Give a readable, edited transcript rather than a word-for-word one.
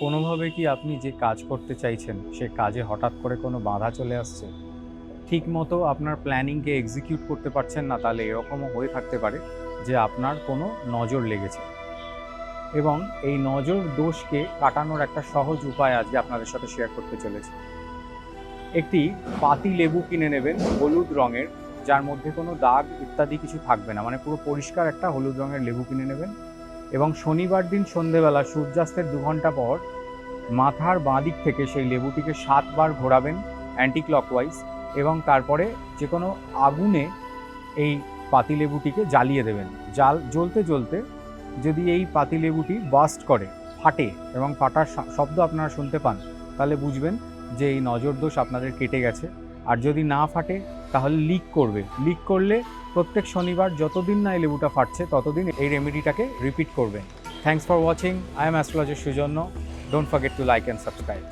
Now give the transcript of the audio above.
কোনোভাবে কি আপনি যে কাজ করতে চাইছেন সে কাজে হঠাৎ করে কোনো বাধা চলে আসছে, ঠিকমতো আপনার প্ল্যানিংকে এক্সিকিউট করতে পারছেন না? তাহলে এরকমও হয়ে থাকতে পারে যে আপনার কোনো নজর লেগেছে, এবং এই নজর দোষকে কাটানোর একটা সহজ উপায় আজকে আপনাদের সাথে শেয়ার করতে চলেছি। একটি পাতি লেবু কিনে নেবেন হলুদ রঙের, যার মধ্যে কোনো দাগ ইত্যাদি কিছু থাকবে না, মানে পুরো পরিষ্কার একটা হলুদ রঙের লেবু কিনে নেবেন। এবং শনিবার দিন সন্ধেবেলা সূর্যাস্তের 2 ঘন্টা পর মাথার বাঁ দিক থেকে সেই লেবুটিকে 7 বার ঘোরাবেন অ্যান্টি ক্লকওয়াইজ, এবং তারপরে যে কোনো আগুনে এই পাতিলেবুটিকে জ্বালিয়ে দেবেন। জ্বলতে জ্বলতে যদি এই পাতিলেবুটি বাস্ট করে, ফাটে, এবং ফাটার শব্দ আপনারা শুনতে পান, তাহলে বুঝবেন যে এই নজরদোষ আপনাদের কেটে গেছে। আর যদি না ফাটে তাহলে লিক করবে। লিক করলে প্রত্যেক শনিবার যতদিন না এই লেবুটা ফাটছে ততদিন এই রেমেডিটাকে রিপিট করবেন। Thanks for watching. I am astrologer Sujanya. Don't forget to like and subscribe.